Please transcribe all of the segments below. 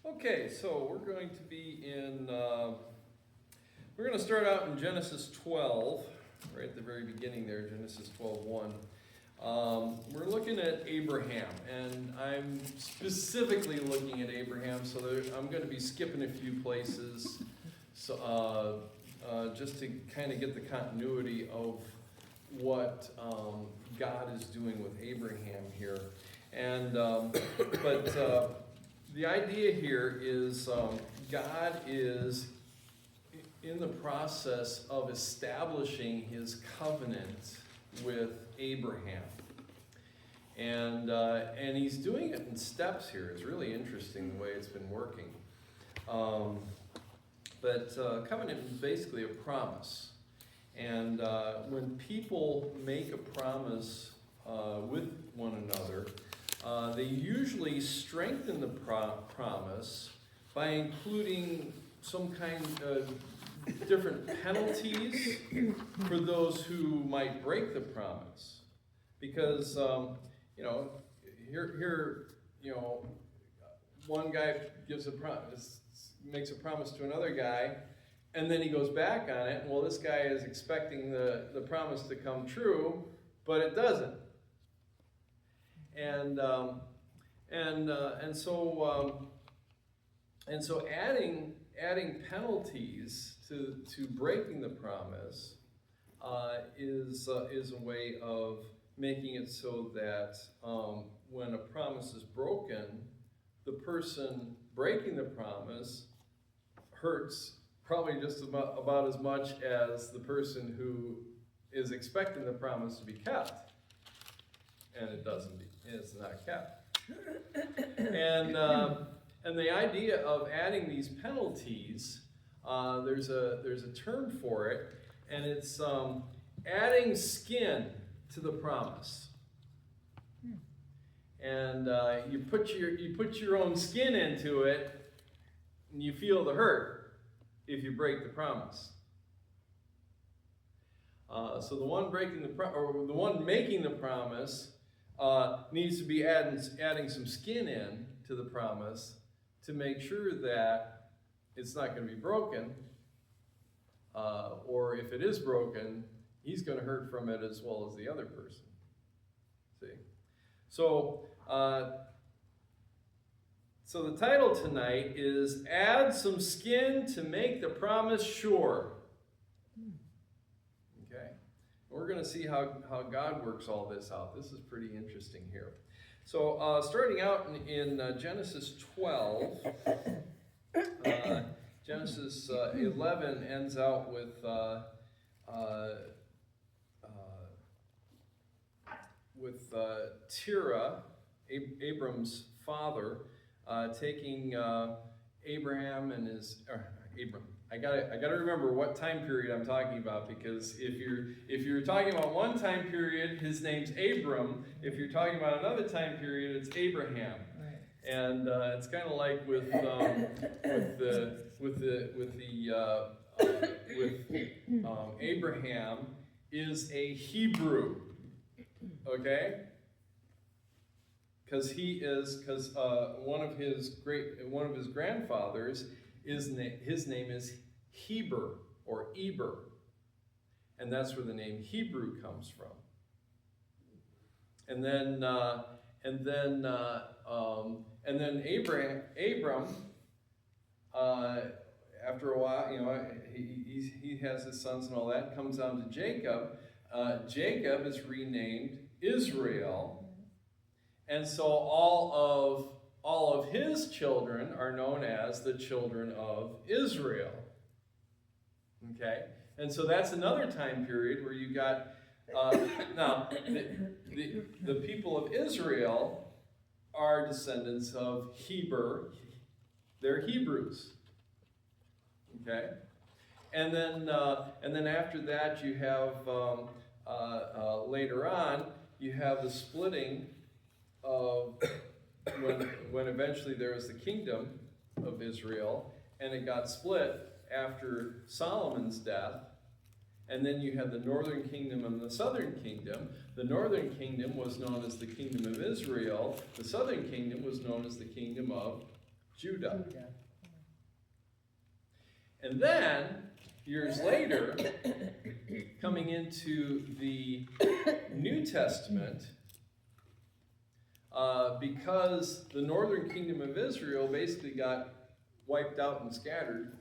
Okay, so we're going to be we're going to start out in Genesis 12, right at the very beginning there, Genesis 12:1. We're looking at Abraham, and I'm specifically looking at Abraham, so I'm going to be skipping a few places, so just to kind of get the continuity of what God is doing with Abraham here. And the idea here is God is in the process of establishing his covenant with Abraham. And he's doing it in steps here. It's really interesting the way it's been working. But covenant is basically a promise. And when people make a promise with one another, they usually strengthen the promise by including some kind of different penalties for those who might break the promise. Because, here, one guy gives a promise, makes a promise to another guy, and then he goes back on it. Well, this guy is expecting the promise to come true, but it doesn't. And so adding penalties to breaking the promise is a way of making it so that when a promise is broken, the person breaking the promise hurts probably just about as much as the person who is expecting the promise to be kept, and it's not kept. And the idea of adding these penalties, there's a term for it, and it's adding skin to the promise. And you put your own skin into it, and you feel the hurt if you break the promise. So the one the one making the promise needs to be adding some skin in to the promise to make sure that it's not going to be broken, or if it is broken, he's going to hurt from it as well as the other person. See? So the title tonight is Add Some Skin to Make the Promise Sure. Okay? We're going to see how God works all this out. This is pretty interesting here. So starting out in Genesis 12, Genesis 11 ends out with Terah, Abram's father, taking Abraham and Abram. I gotta remember what time period I'm talking about, because if you're talking about one time period, his name's Abram. If you're talking about another time period, it's Abraham. Right. And it's kind of like with Abraham is a Hebrew, okay? Because one of his grandfathers his name is Heber or Eber, and that's where the name Hebrew comes from. And then Abram, after a while, he has his sons and all that. Comes down to Jacob. Jacob is renamed Israel, and so all of his children are known as the children of Israel. Okay? And so that's another time period where you got, now, the people of Israel are descendants of Heber. They're Hebrews. Okay? And then after that you have, later on, you have the splitting of when eventually there was the kingdom of Israel, and it got split after Solomon's death, and then you had the northern kingdom and the southern kingdom. The northern kingdom was known as the kingdom of Israel. The southern kingdom was known as the kingdom of Judah. And then, years later, coming into the New Testament, because the northern kingdom of Israel basically got wiped out and scattered,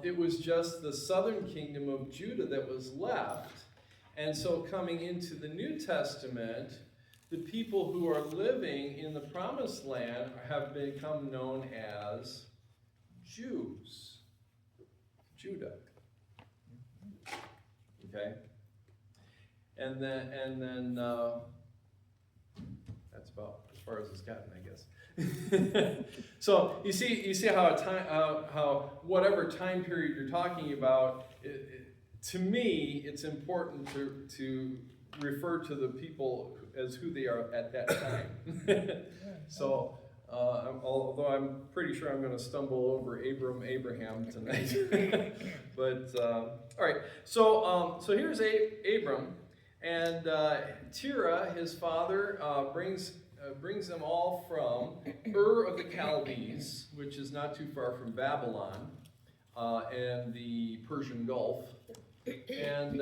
it was just the southern kingdom of Judah that was left. And so coming into the New Testament, the people who are living in the Promised Land have become known as Jews. Judah. Okay? And then that's about as far as it's gotten, I guess. So you see how whatever time period you're talking about, to me, it's important to refer to the people as who they are at that time. So, although I'm pretty sure I'm going to stumble over Abraham tonight. But all right, so here's Abram, and Terah, his father, brings them all from Ur of the Chaldees, which is not too far from Babylon, and the Persian Gulf, and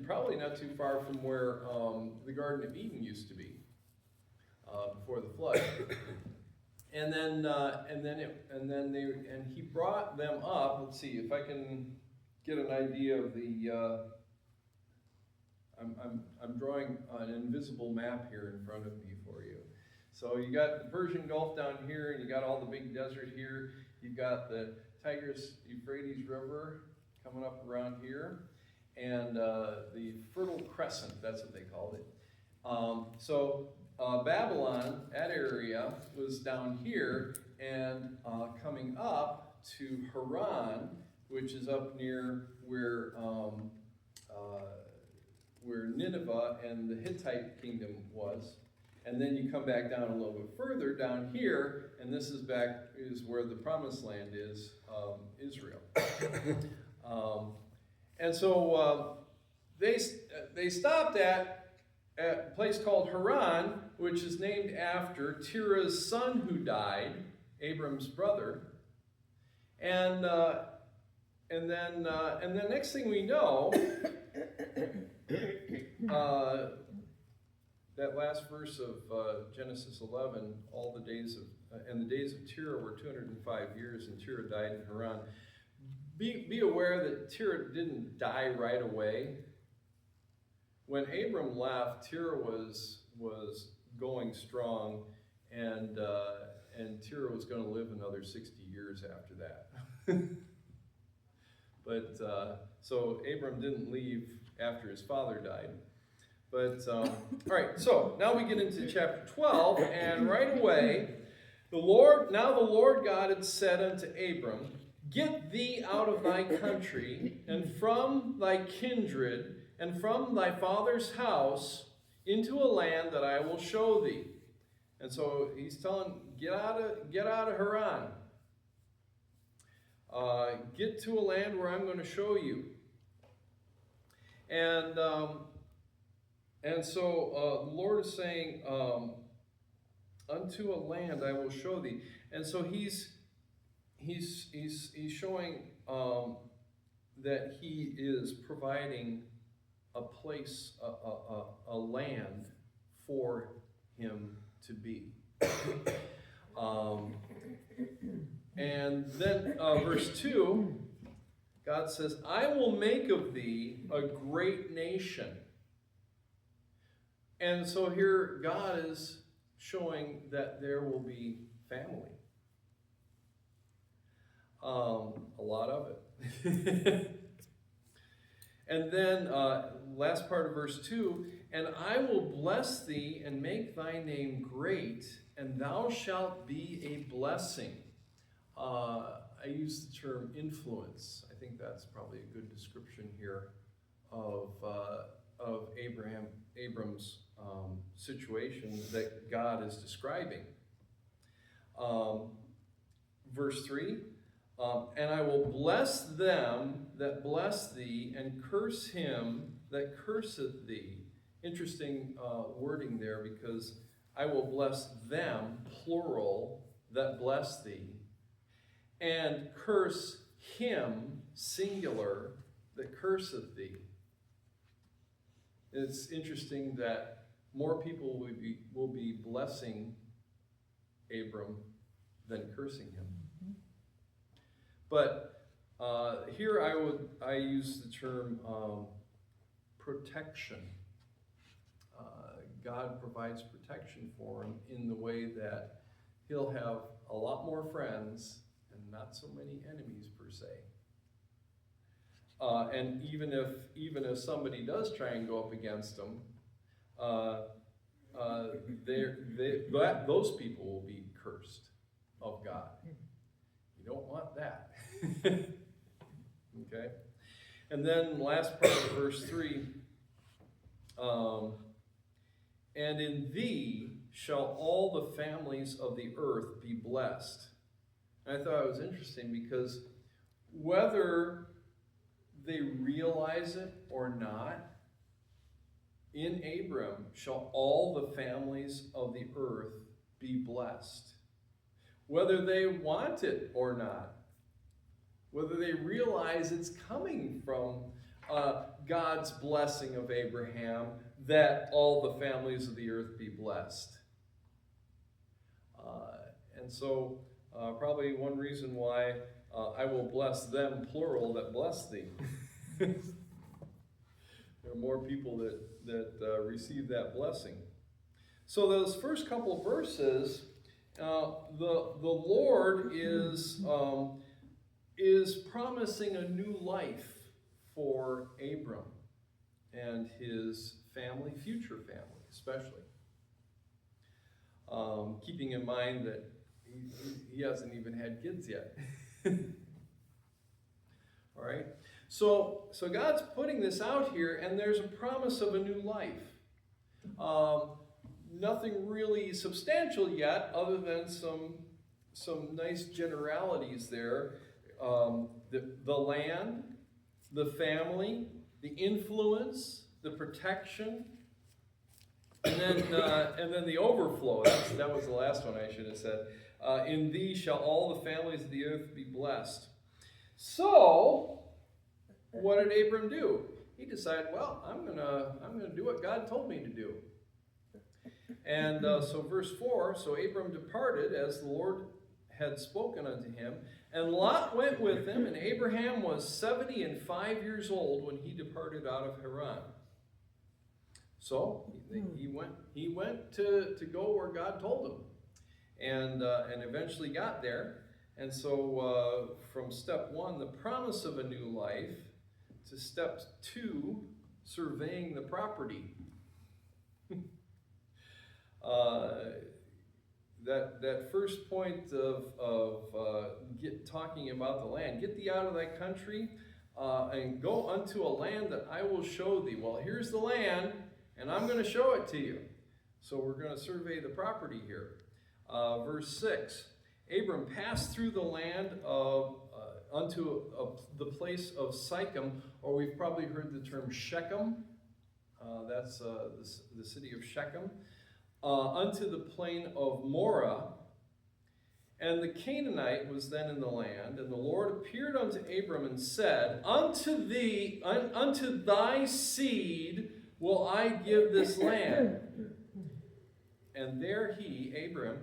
probably not too far from where the Garden of Eden used to be before the flood. And he brought them up. Let's see if I can get an idea of the. I'm drawing an invisible map here in front of me for you. So you got the Persian Gulf down here, and you got all the big desert here. You've got the Tigris-Euphrates River coming up around here, and the Fertile Crescent. That's what they called it. Babylon, that area, was down here, and coming up to Haran, which is up near where Nineveh and the Hittite kingdom was. And then you come back down a little bit further down here, and this is where the Promised Land is, Israel. And so they stopped at a place called Haran, which is named after Terah's son who died, Abram's brother. And then next thing we know, that last verse of Genesis 11, the days of Terah were 205 years, and Terah died in Haran. Be aware that Terah didn't die right away. When Abram left, Terah was going strong, and Terah was going to live another 60 years after that. But so Abram didn't leave after his father died. But all right, so now we get into chapter 12, and right away, the Lord God had said unto Abram, "Get thee out of thy country, and from thy kindred, and from thy father's house, into a land that I will show thee." And so he's telling, get out of Haran. Get to a land where I'm going to show you. And so the Lord is saying, unto a land I will show thee. And so he's showing that he is providing a place, a land for him to be. And then verse 2, God says, "I will make of thee a great nation." And so here God is showing that there will be family. A lot of it. And then last part of verse 2, "And I will bless thee and make thy name great, and thou shalt be a blessing." I use the term influence. I think that's probably a good description here of Abram's situation that God is describing. Verse 3, "And I will bless them that bless thee, and curse him that curseth thee." Interesting wording there, because I will bless them, plural, that bless thee, and curse him, singular, that curseth thee. It's interesting that more people will be blessing Abram than cursing him. But here I use the term protection. God provides protection for him in the way that he'll have a lot more friends and not so many enemies per se. And even if somebody does try and go up against him, those people will be cursed of God. You don't want that. Okay? And then last part of verse 3, and in thee shall all the families of the earth be blessed. And I thought it was interesting because whether they realize it or not, in Abram shall all the families of the earth be blessed. Whether they want it or not, whether they realize it's coming from God's blessing of Abraham, that all the families of the earth be blessed. And so probably one reason why I will bless them, plural, that bless thee. There are more people that receive that blessing. So those first couple of verses, the Lord is promising a new life for Abram and his family, future family especially. Keeping in mind that he hasn't even had kids yet. All right? So God's putting this out here, and there's a promise of a new life. Nothing really substantial yet, other than some nice generalities there. The land, the family, the influence, the protection, and then the overflow. That was the last one I should have said. In thee shall all the families of the earth be blessed. So, what did Abram do? He decided, well, I'm gonna do what God told me to do. And so verse 4, so Abram departed as the Lord had spoken unto him, and Lot went with him, and Abraham was 75 years old when he departed out of Haran. So he went to go where God told him, and eventually got there. And so from step 1, the promise of a new life, to step 2, surveying the property. That first point of talking about the land, get thee out of thy country and go unto a land that I will show thee. Well, here's the land, and I'm going to show it to you. So we're going to survey the property here. Verse 6, Abram passed through the land unto the place of Sychem, or we've probably heard the term Shechem. That's the city of Shechem. Unto the plain of Moreh, and the Canaanite was then in the land, and the Lord appeared unto Abram and said, unto thy seed will I give this land. And there he, Abram,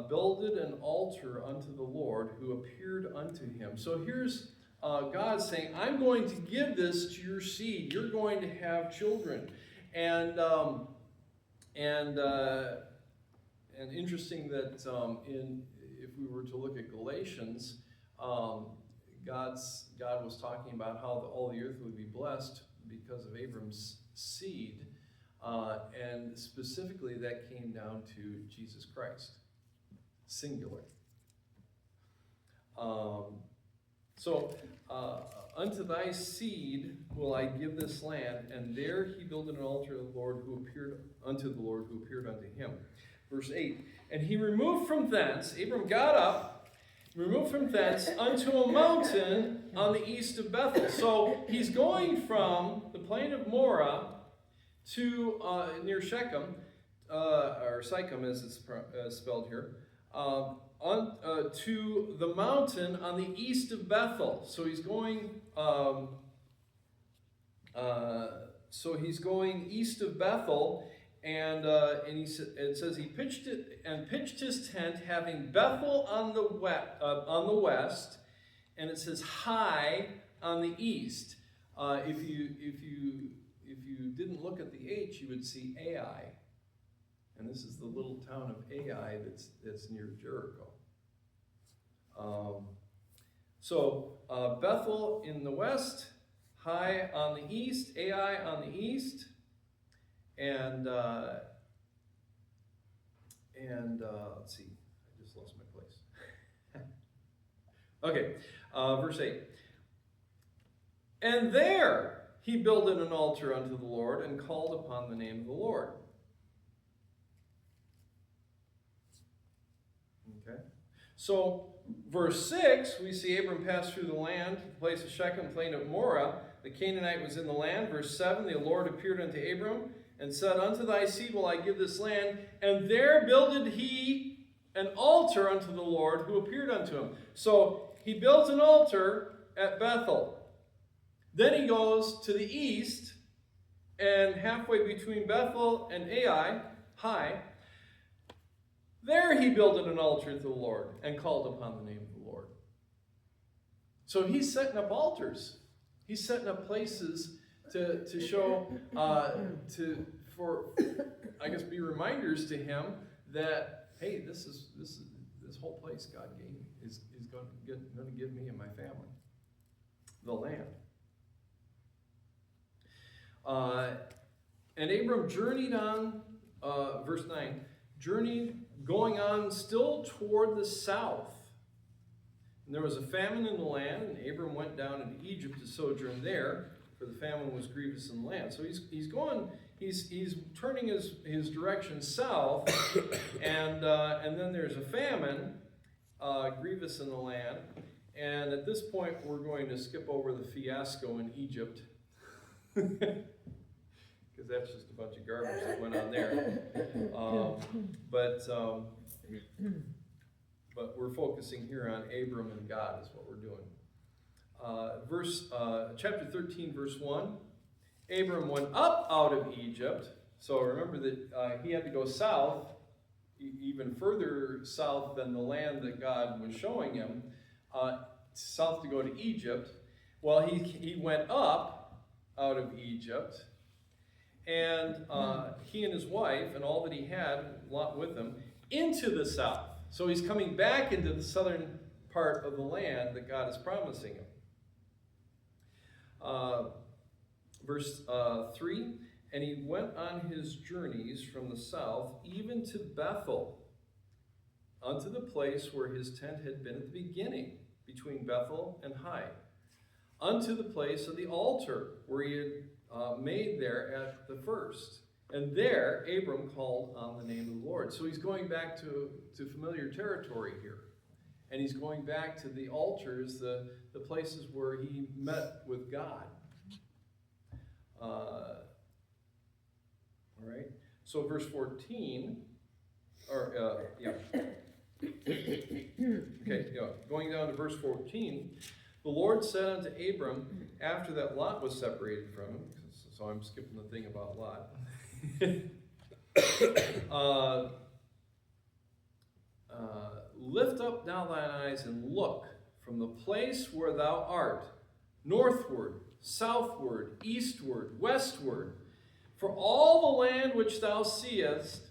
builded an altar unto the Lord, who appeared unto him. So here's God saying, I'm going to give this to your seed. You're going to have children. And interesting that if we were to look at Galatians, God was talking about how all the earth would be blessed because of Abram's seed, and specifically that came down to Jesus Christ, singular. Unto thy seed will I give this land, and there he builded an altar to the Lord who appeared unto him. Verse 8, and he removed from thence, Abram got up, removed from thence unto a mountain on the east of Bethel. So he's going from the plain of Moreh to near Shechem, or Sychem as it's spelled here, to the mountain on the east of Bethel. So he's going. So he's going east of Bethel, and it says he pitched his tent, having Bethel on the west, and it says Hai on the east. If you didn't look at the H, you would see Ai, and this is the little town of Ai that's near Jericho. So Bethel in the west, Hai on the east, Ai on the east, and let's see, I just lost my place. Okay, verse 8. And there he builded an altar unto the Lord and called upon the name of the Lord. Okay, so verse 6, we see Abram pass through the land, the place of Shechem, plain of Moreh. The Canaanite was in the land. Verse 7, the Lord appeared unto Abram and said, Unto thy seed will I give this land. And there builded he an altar unto the Lord who appeared unto him. So he built an altar at Bethel. Then he goes to the east, and halfway between Bethel and Ai, Hai, there he builded an altar to the Lord and called upon the name of the Lord. So he's setting up altars. He's setting up places to show, be reminders to him that, hey, this whole place God gave me is going to give me and my family the land. And Abram journeyed on, verse 9, going on still toward the south. And there was a famine in the land, and Abram went down into Egypt to sojourn there, for the famine was grievous in the land. So he's turning his direction south, and then there's a famine grievous in the land. And at this point, we're going to skip over the fiasco in Egypt, because that's just a bunch of garbage that went on there. But we're focusing here on Abram and God is what we're doing. Chapter 13, verse 1. Abram went up out of Egypt. So remember that he had to go south, even further south than the land that God was showing him, south to go to Egypt. Well, he went up out of Egypt, and he and his wife and all that he had, Lot with him, into the south. So he's coming back into the southern part of the land that God is promising him. Verse 3, and he went on his journeys from the south, even to Bethel, unto the place where his tent had been at the beginning, between Bethel and Hai, unto the place of the altar where he had made there at the first. And there Abram called on the name of the Lord. So he's going back to familiar territory here. And he's going back to the altars, the places where he met with God. All right. So verse 14, going down to verse 14, the Lord said unto Abram, after that Lot was separated from him, so I'm skipping the thing about Lot. Lift up now thine eyes and look from the place where thou art, northward, southward, eastward, westward. For all the land which thou seest,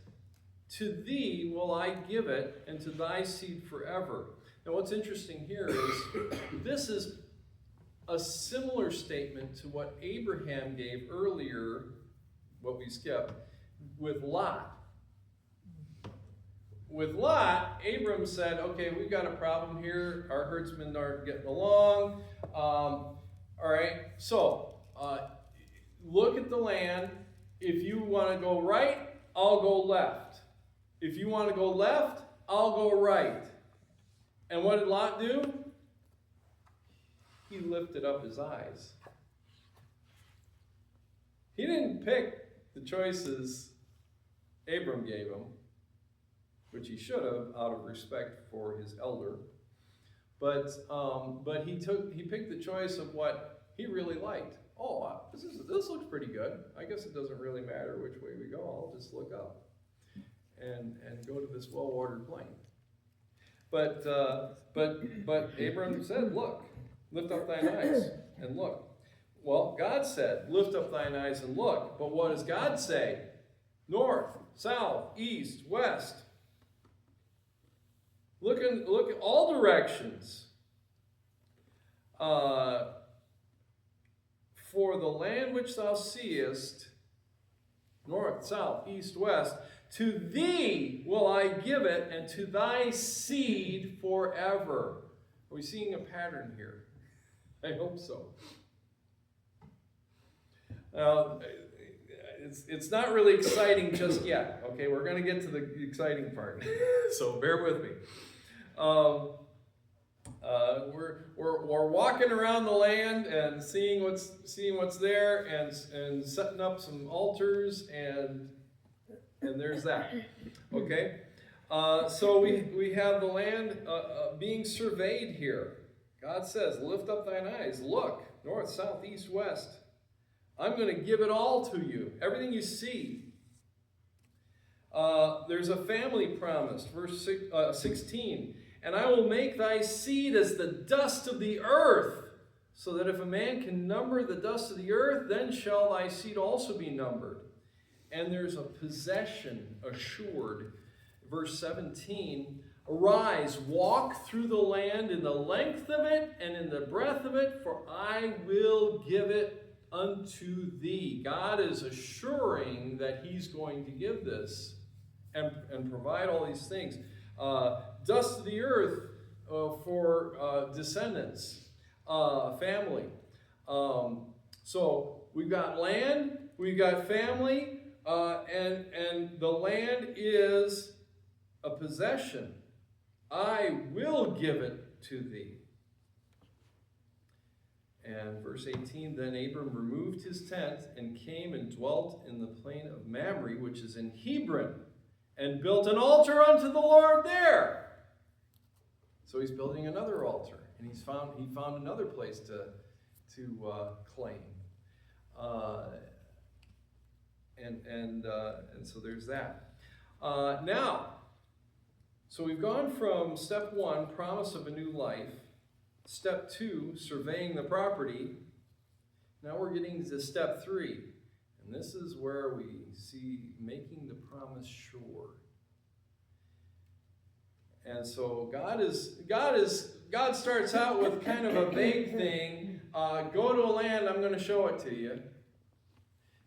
to thee will I give it, and to thy seed forever. Now what's interesting here is, this is a similar statement to what Abraham gave earlier, what we skipped, with Lot. With Lot, Abram said, okay, we've got a problem here. Our herdsmen aren't getting along. All right, so look at the land. If you want to go right, I'll go left. If you want to go left, I'll go right. And what did Lot do? He lifted up his eyes. He didn't pick the choices Abram gave him. which he should have out of respect for his elder. But he picked the choice of what he really liked. Oh, this looks pretty good. I guess it doesn't really matter which way we go. I'll just look up and go to this well-watered plain. But Abram said, look, lift up thine eyes and look. Well, God said, lift up thine eyes and look. But what does God say? North, south, east, west. Look at all directions. For the land which thou seest, north, south, east, west, to thee will I give it, and to thy seed forever. Are we seeing a pattern here? I hope so. It's not really exciting just yet. Okay, we're going to get to the exciting part, so bear with me. We're walking around the land and seeing what's there, and setting up some altars, and there's that. Okay, so we have the land being surveyed here. God says, "Lift up thine eyes, look north, south, east, west. I'm going to give it all to you, everything you see." There's a family promise, verse 16. "And I will make thy seed as the dust of the earth, so that if a man can number the dust of the earth, then shall thy seed also be numbered." And there's a possession assured. Verse 17, "Arise, walk through the land in the length of it and in the breadth of it, for I will give it unto thee." God is assuring that he's going to give this and provide all these things. Dust of the earth for descendants, family. So we've got land, we've got family, and the land is a possession. I will give it to thee. And verse 18, "Then Abram removed his tent and came and dwelt in the plain of Mamre, which is in Hebron, and built an altar unto the Lord there." So he's building another altar, and he found another place to claim. And so there's that. Now, so we've gone from step 1, promise of a new life. Step 2, surveying the property. Now we're getting to step 3. And this is where we see making the promise sure. And so God starts out with kind of a vague thing. Go to a land, I'm going to show it to you.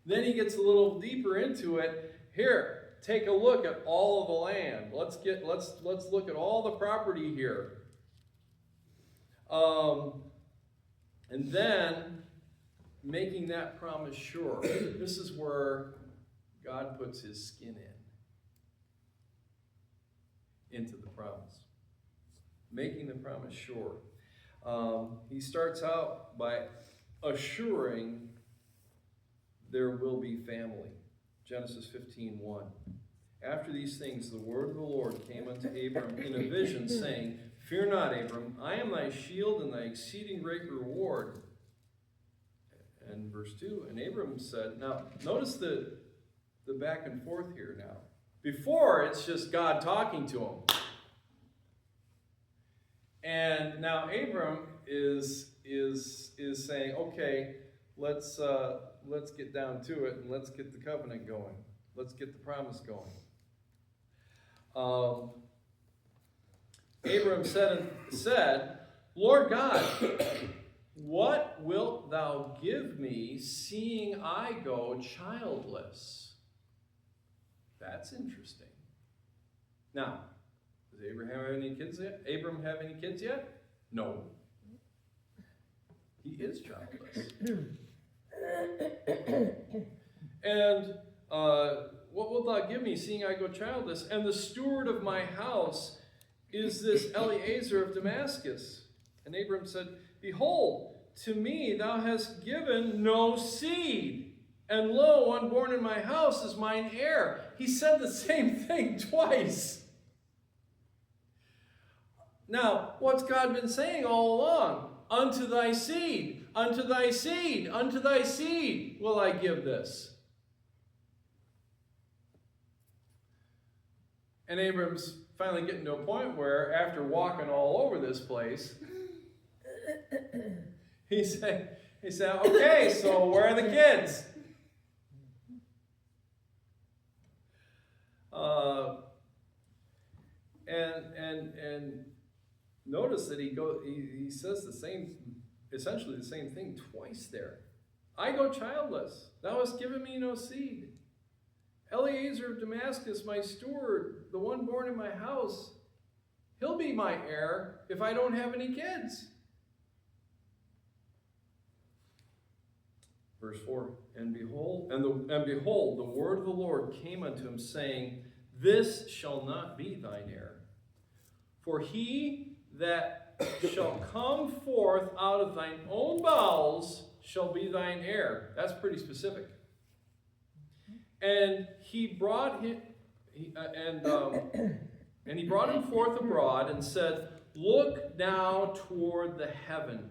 Then he gets a little deeper into it. Here, take a look at all of the land. Let's look at all the property here. And then making that promise sure. This is where God puts his skin into the promise. Making the promise sure. He starts out by assuring there will be family. Genesis 15:1. "After these things the word of the Lord came unto Abram in a vision, saying, Fear not, Abram, I am thy shield and thy exceeding great reward." And verse 2, "And Abram said," now notice the back and forth here now. Before, it's just God talking to him. And now Abram is saying, okay, let's get down to it, and let's get the covenant going. Let's get the promise going. Abram said, "Lord God, what wilt thou give me, seeing I go childless?" That's interesting. Now, does Abraham have any kids yet? No. He is childless. And what wilt thou give me, seeing I go childless? And the steward of my house is this Eliezer of Damascus. And Abram said, "Behold, to me thou hast given no seed, and lo, one born in my house is mine heir." He said the same thing twice. Now, what's God been saying all along? Unto thy seed, unto thy seed, unto thy seed will I give this. And Abram's finally getting to a point where, after walking all over this place, he said, okay, so where are the kids? And notice that he says essentially the same thing twice there. I go childless. Thou hast given me no seed. Eliezer of Damascus, my steward, the one born in my house, he'll be my heir if I don't have any kids. Verse 4, and behold, the word of the Lord came unto him, saying, this shall not be thine heir. For he that shall come forth out of thine own bowels shall be thine heir. That's pretty specific. And he brought him, and he brought him forth abroad and said, look now toward the heaven,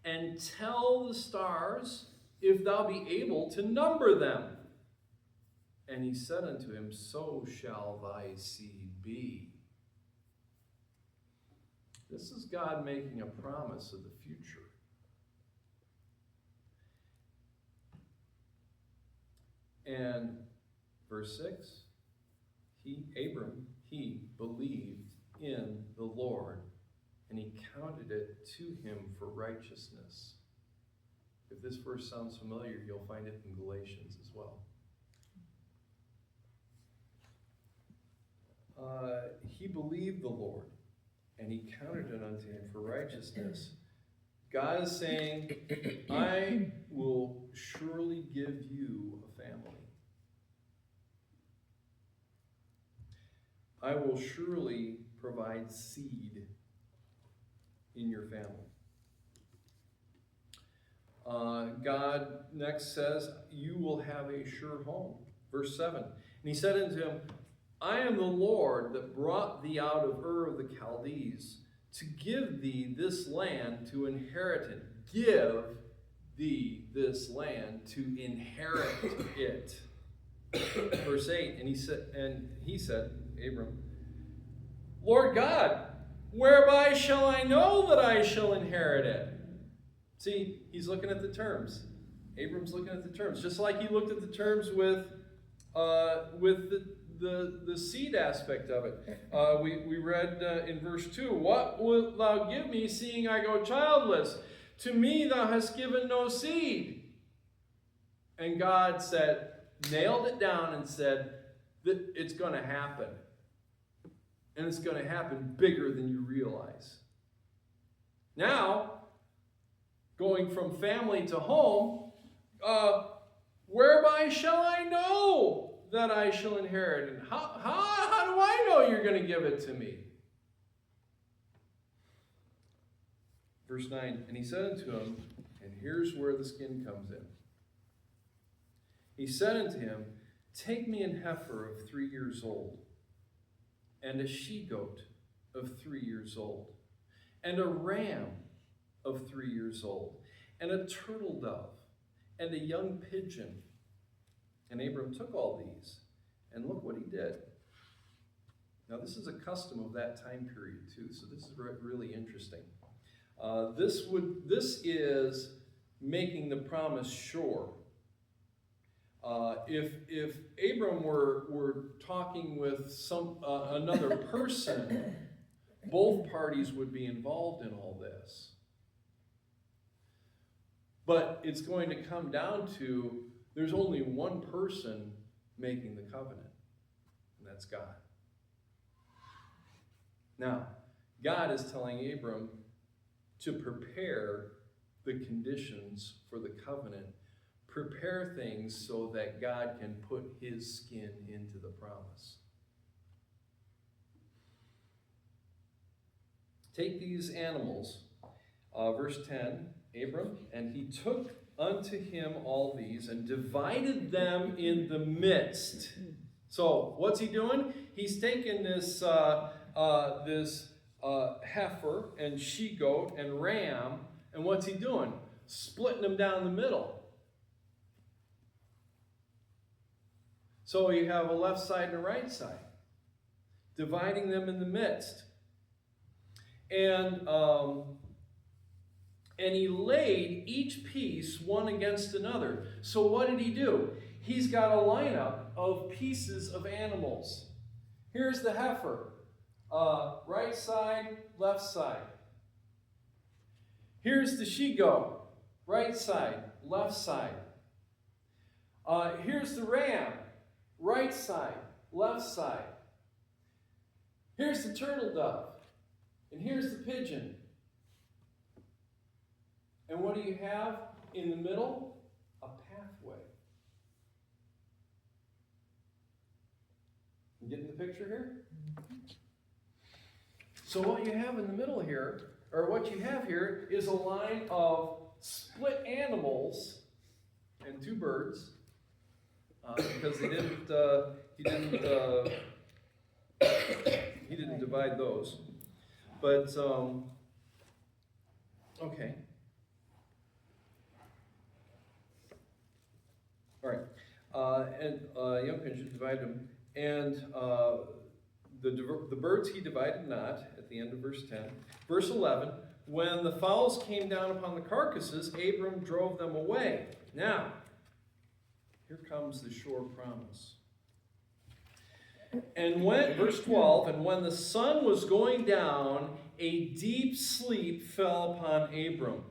and tell the stars, if thou be able to number them. And he said unto him, so shall thy seed be. This is God making a promise of the future. And verse 6, Abram believed in the Lord, and he counted it to him for righteousness. If this verse sounds familiar, you'll find it in Galatians as well. He believed the Lord, and he counted it unto him for righteousness. God is saying, I will surely give you a family. I will surely provide seed in your family. God next says, you will have a sure home. Verse 7, and he said unto him, I am the Lord that brought thee out of Ur of the Chaldees, to give thee this land to inherit it. Give thee this land to inherit it. Verse 8, and he said, Abram, Lord God, whereby shall I know that I shall inherit it? See, he's looking at the terms. Abram's looking at the terms, just like he looked at the terms with the seed aspect of it. We read in verse 2, what wilt thou give me, seeing I go childless? To me thou hast given no seed. And God nailed it down and said that it's going to happen. And it's going to happen bigger than you realize. Now, going from family to home, whereby shall I know that I shall inherit? And how do I know you're going to give it to me? Verse 9, and he said unto him, and here's where the skin comes in. He said unto him, take me an heifer of 3 years old, and a she-goat of 3 years old, and a ram of 3 years old, and a turtle dove, and a young pigeon. And Abram took all these, and look what he did. Now this is a custom of that time period too, so this is really interesting. This is making the promise sure. If Abram were talking with another person, both parties would be involved in all this. But it's going to come down to there's only one person making the covenant, and that's God. Now, God is telling Abram to prepare the conditions for the covenant, prepare things so that God can put his skin into the promise. Take these animals, verse 10, Abram, and he took unto him all these and divided them in the midst. So what's he doing? He's taken this heifer and she-goat and ram, and what's he doing? Splitting them down the middle. So you have a left side and a right side, dividing them in the midst. And he laid each piece one against another. So what did he do? He's got a lineup of pieces of animals. Here's the heifer. Right side, left side. Here's the she-goat. Right side, left side. Here's the ram. Right side, left side. Here's the turtle dove. And here's the pigeon. And what do you have in the middle? A pathway. You getting the picture here? So what you have in the middle here, or what you have here, is a line of split animals and two birds, because he didn't divide those. But okay. All right, and young pigeon divide them, and the birds he divided not, at the end of verse 10. Verse 11, when the fowls came down upon the carcasses, Abram drove them away. Now, here comes the sure promise. And when, verse 12, and when the sun was going down, a deep sleep fell upon Abram.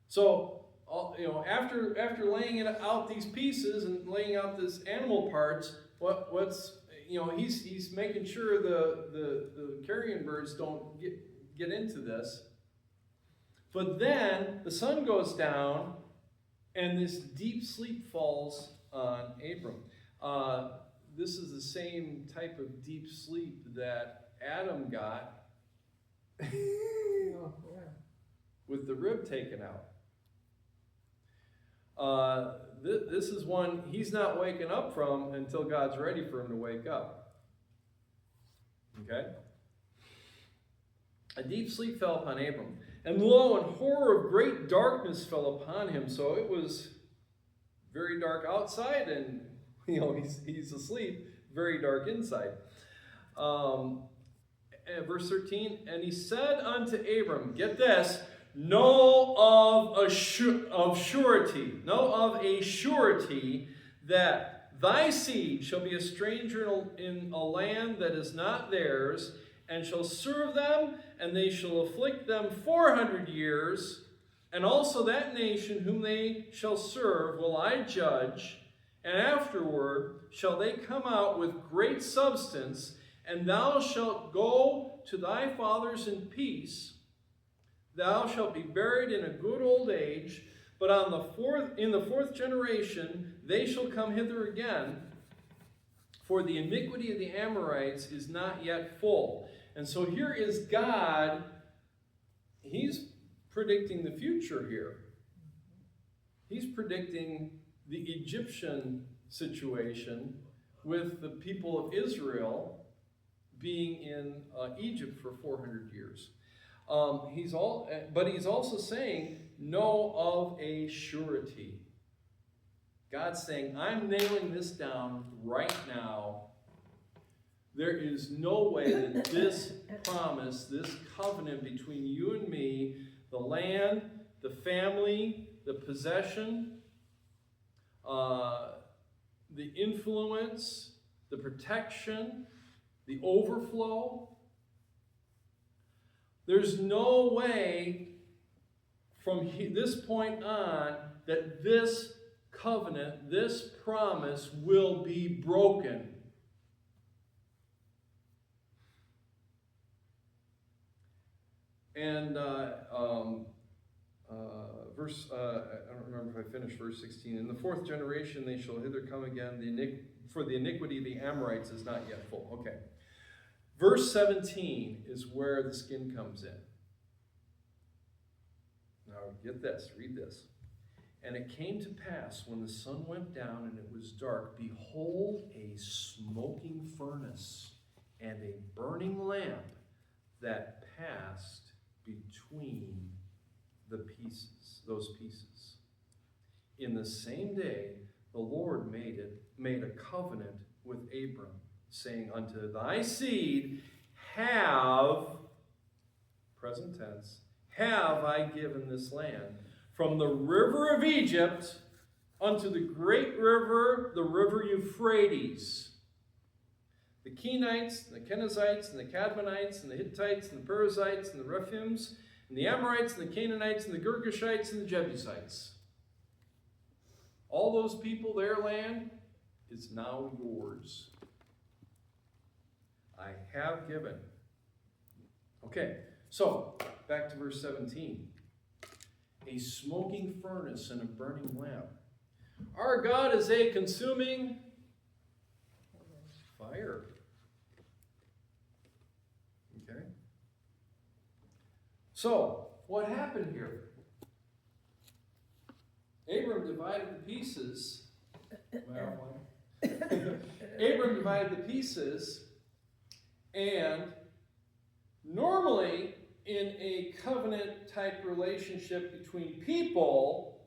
So, after laying out these pieces and laying out these animal parts, he's making sure the carrion birds don't get into this. But then the sun goes down, and this deep sleep falls on Abram. This is the same type of deep sleep that Adam got with the rib taken out. This is one he's not waking up from until God's ready for him to wake up. Okay? A deep sleep fell upon Abram. And lo, and horror of great darkness fell upon him. So it was very dark outside, and he's asleep, very dark inside. Verse 13, and he said unto Abram, get this, know of a surety that thy seed shall be a stranger in a land that is not theirs, and shall serve them, and they shall afflict them 400 years, and also that nation whom they shall serve will I judge, and afterward shall they come out with great substance, and thou shalt go to thy fathers in peace. Thou shalt be buried in a good old age, but in the fourth generation they shall come hither again, for the iniquity of the Amorites is not yet full. And so here is God, he's predicting the future here. He's predicting the Egyptian situation with the people of Israel being in Egypt for 400 years. But he's also saying, know of a surety. God's saying, I'm nailing this down right now. There is no way that this promise, this covenant between you and me, the land, the family, the possession, the influence, the protection, the overflow, there's no way from this point on that this covenant, this promise will be broken. And verse, I don't remember if I finished verse 16. In the fourth generation they shall hither come again, for the iniquity of the Amorites is not yet full. Okay. Verse 17 is where the skin comes in. Now get this, read this. And it came to pass when the sun went down and it was dark, behold, a smoking furnace and a burning lamp that passed between the pieces, those pieces. In the same day, the Lord made a covenant with Abram, saying, unto thy seed have, present tense, have I given this land, from the river of Egypt unto the great river, the river Euphrates. The Kenites, and the Kenizzites, and the Cadmonites, and the Hittites, and the Perizzites, and the Rephims, and the Amorites, and the Canaanites, and the Girgashites, and the Jebusites. All those people, their land is now yours. I have given. Okay, so back to verse 17. A smoking furnace and a burning lamp. Our God is a consuming fire. Okay? So, what happened here? Abram divided the pieces. Abram divided the pieces, and normally in a covenant type relationship between people,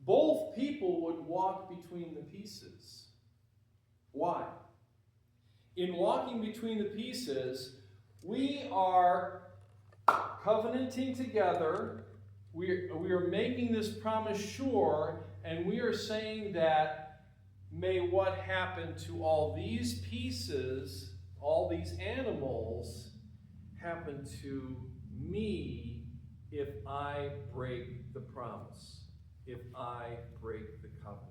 both people would walk between the pieces. Why? In walking between the pieces, we are covenanting together. We are making this promise sure, and we are saying that may what happened to all these pieces, all these animals, happen to me if I break the promise, if I break the covenant.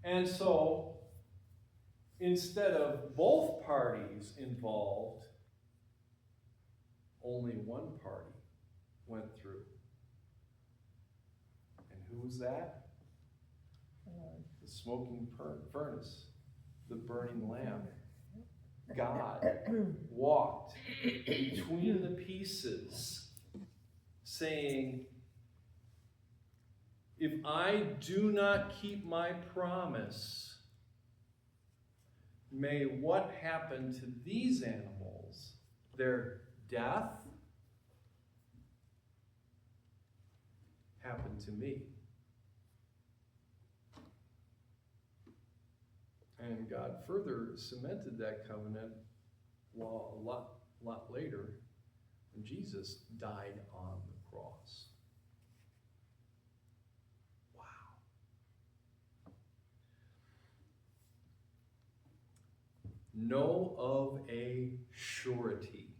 And so, instead of both parties involved, only one party went through. And who was that? The smoking furnace, the burning lamp. God walked between the pieces, saying, if I do not keep my promise, may what happened to these animals, their death, happen to me. And God further cemented that covenant a lot later when Jesus died on the cross. Wow. Know of a surety.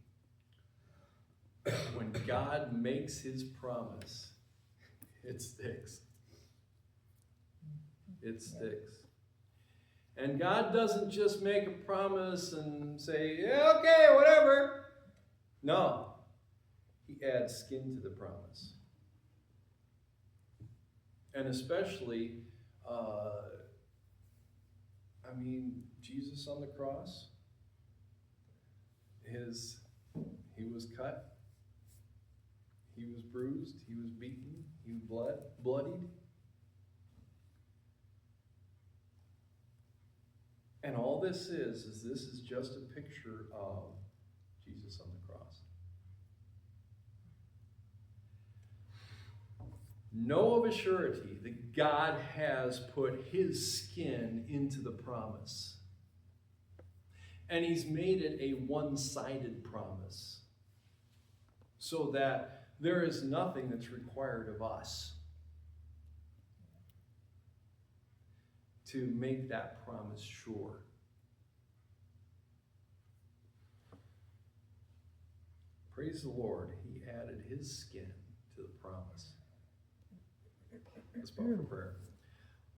When God makes his promise, it sticks. It sticks. And God doesn't just make a promise and say, yeah, okay, whatever. No. He adds skin to the promise. And especially, Jesus on the cross, he was cut, he was bruised, he was beaten, he was bloodied. And all this is just a picture of Jesus on the cross. Know of a surety that God has put his skin into the promise. And he's made it a one-sided promise, so that there is nothing that's required of us to make that promise sure. Praise the Lord, he added his skin to the promise. Let's bow for prayer.